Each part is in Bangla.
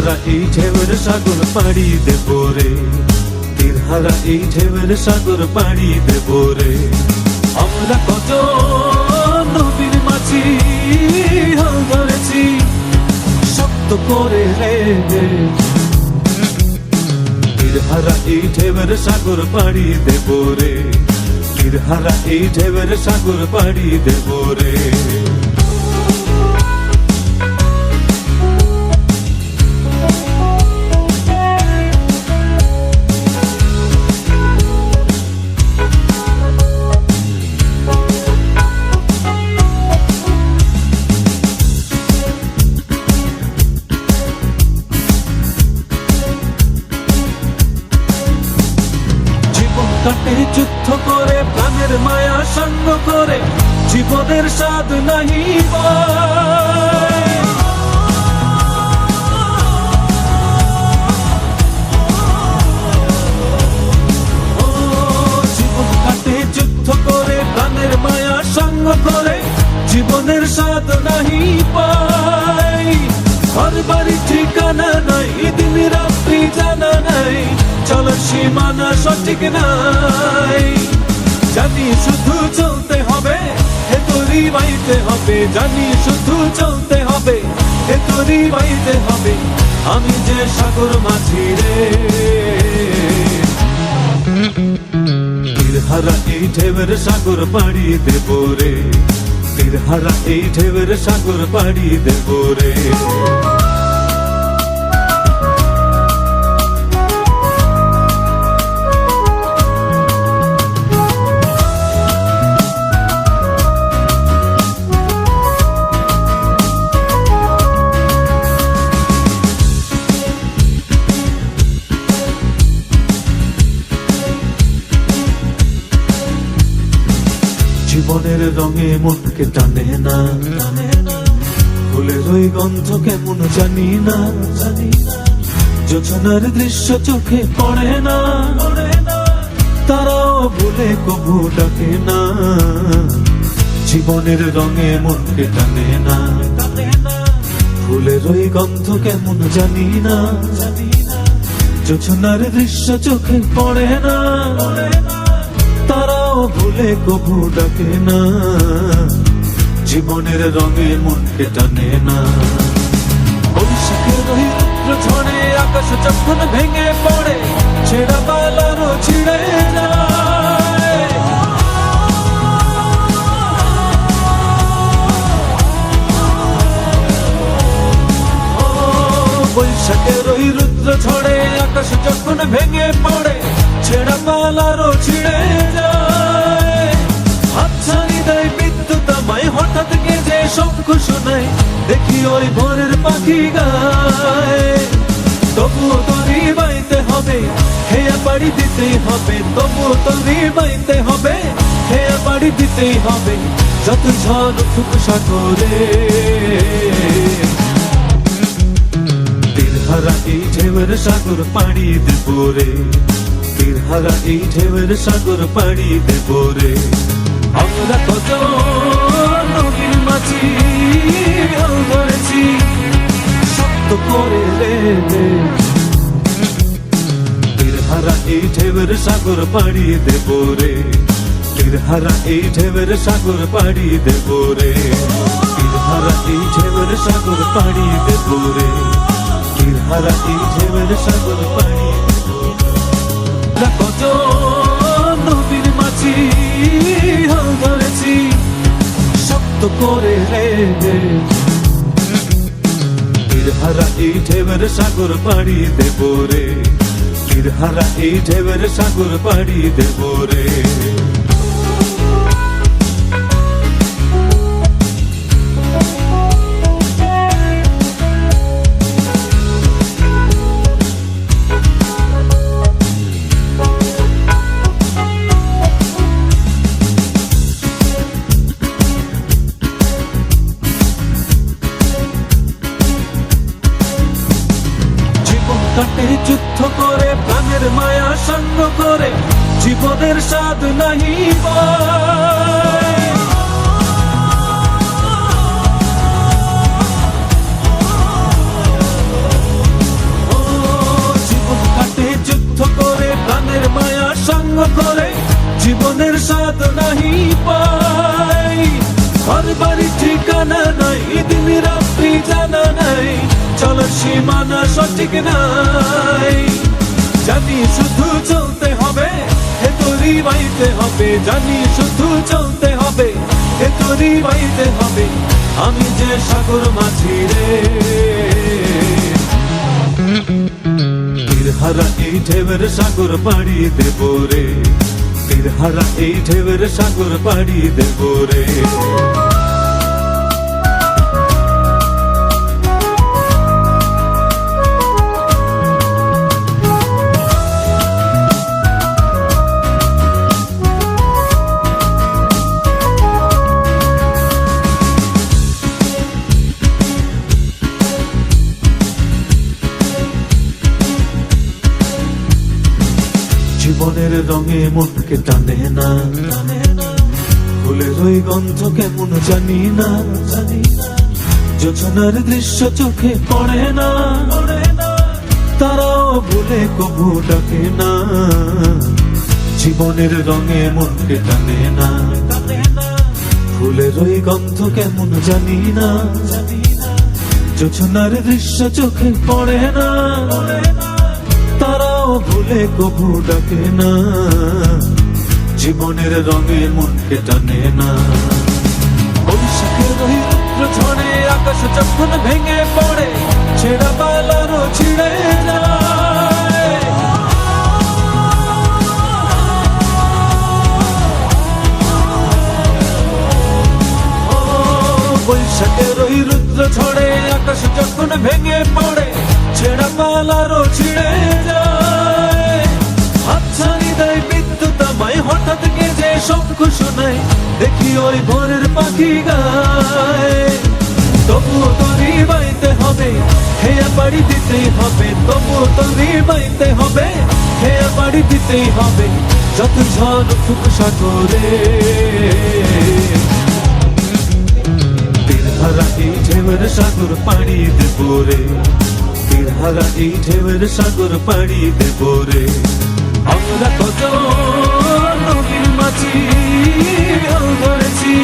হারা এই ঢেউয়ের সাগর পাড়ি দেব রে, তীর হারা এই ঢেউয়ের সাগর পাড়ি দেব রে। আমরা কত নদীর মাঝি হাল ধরেছি শক্ত করে রে, তীর হারা এই ঢেউয়ের সাগর পাড়ি দেব রে, তীর হারা এই ঢেউয়ের সাগর পাড়ি দেব রে। কাটে যুদ্ধ করে প্রাণের মায়া সঙ্গ করে জীবনের স্বাদ নাহি পায়। ও জীবন কাটে যুদ্ধ করে প্রাণের মায়া সঙ্গ করে জীবনের স্বাদ নাহি পায়। ঘর বাড়ি ঠিকানা নাই, দিন রাত্রি জানা নাই, চলার সীমানা সঠিক নাই। জানি শুধু চলতে হবে, হে তোরি বাইতে হবে, জানি শুধু চলতে হবে, হে তোরি বাইতে হবে। আমি যে সাগর মাঝি রে, তীর হারা এই ঢেউয়ের সাগর পাড়ি দেব রে, তীর হারা এই ঢেউয়ের সাগর পাড়ি দেব রে। জীবনের রঙে মনকে টানে না, ফুলের ওই গন্ধ কেমন জানি না, যোজনার দৃশ্য চোখে পড়ে না, তারাও ভুলে কবু ডাকে না। জীবনের রঙে মনকে টানে না, ফুলের ওই গন্ধ কেমন জানি না, যোজনার দৃশ্য চোখে পড়ে না, তারাও ভুলে কবু ডাকে না। জীবনের রঙে মনকে টানে না। বৈশাখের ওই রুদ্র ঝড়ে আকাশ যখন ভেঙে পড়ে ছেঁড়া পালারও ছিঁড়ে যায়। ও বৈশাখের ওই রুদ্র ঝড়ে আকাশ যখন ভেঙে পড়ে ছেঁড়া পালারও ছিঁড়ে যায়। হাতছানি দেয় বিদ্যুৎ আমায়, হঠাৎ গেজে শঙ্খ শোনায়, দেখি ওই ভোরের পাখি গায়। তবুও তোরই বাইতে হবে, হেয়া পাড়ি দিতেই হবে, তবুও তোরই বাইতে হবে, হেয়া পাড়ি দিতেই হবে, যত ঝড় উঠুক সাগরে। তীর হারা এই ঢেউয়ের সাগর পাড়ি দেব রে, তীর হারা এই ঢেউয়ের সাগর পাড়ি দেব রে। আমরা কত নদীর মাঝি হাল ধরেছি শক্ত করে রে, তীর হারা এই ঢেউয়ের সাগর পাড়ি দেব রে, তীর হারা এই ঢেউয়ের সাগর পাড়ি দেব রে, তীর হারা এই ঢেউয়ের সাগর পাড়ি দেব রে, তীর হারা এই ঢেউয়ের সাগর পাড়ি দেব রে। কত নদীর মাঝি হাল ধরেছি শক্ত করে রে, তীর হারা এই ঢেউয়ের সাগর পাড়ি দেব রে, তীর হারা এই ঢেউয়ের সাগর পাড়ি দেব রে। কাটে যুদ্ধ করে প্রাণের মায়া সঙ্গ করে জীবনের স্বাদ নাহি পায়। ও নাহি পাই। ঘর বাড়ি ঠিকানা নাই, দিন রাত্রি জানা নাই, চলার সীমানা সঠিক নাই। জানি শুধু চলতে হবে, হে তোরি বাইতে হবে, জানি শুধু চলতে হবে, হে তোরি বাইতে হবে। আমি যে সাগর মাঝি রে, তীরহারা এই ঢেউয়ের সাগর পাড়ি দেব রে, তীরহারা এই ঢেউয়ের সাগর পাড়ি দেব রে। জীবনের রঙে মনকে টানে না, ফুলের ওই গন্ধ কেমন জানি না, যোছনার দৃশ্য চোখে পড়ে না, তারাও ভুলে কবু ডাকে না। জীবনের রঙে মনকে টানে না, ফুলের ওই গন্ধ কেমন জানি না, যোছনার দৃশ্য চোখে পড়ে না, তারাও ভুলে কবু ডাকে না। জীবনের রঙে মনকে টানে না। বৈশাখের ওই রুদ্র ঝড়ে আকাশ যখন ভেঙে পড়ে, ছেঁড়া পালারও ছিঁড়ে যায়। ও বৈশাখের ওই রুদ্র ঝড়ে আকাশ যখন ভেঙে পড়ে, ছেঁড়া পালারও ছিঁড়ে যায়। হাতছানি দেয় বিদ্যুৎ আমায়, হঠাৎ গেজে শঙ্খ শোনায়, দেখি ওই ভোরের পাখি গায়। তবুও তরি বাইতে হবে, হেয়া বাড়ি দিতেই হবে, তবুও তরি বাইতে হবে, হেয়া বাড়ি দিতেই হবে। যত ঝড় উঠুক সাগরে, তীরহারা এই ঢেউয়ের সাগর পাড়ি দেব রে, তীরহারা এই ঢেউয়ের সাগর পাড়ি দেব রে। আমরা কত নদীর মাঝি ধরেছি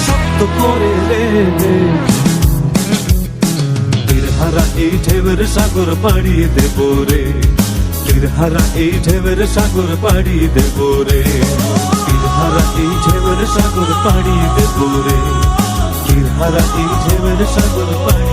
শক্ত করে রে, তীরহারা এই ঢেউয়ের সাগর পাড়ি দেব রে, তীরহারা এই ঢেউয়ের সাগর পাড়ি দেব রে, তীরহারা এই ঢেউয়ের সাগর পাড়ি দেব রে, তীরহারা এই ঢেউয়ের সাগর পাড়ি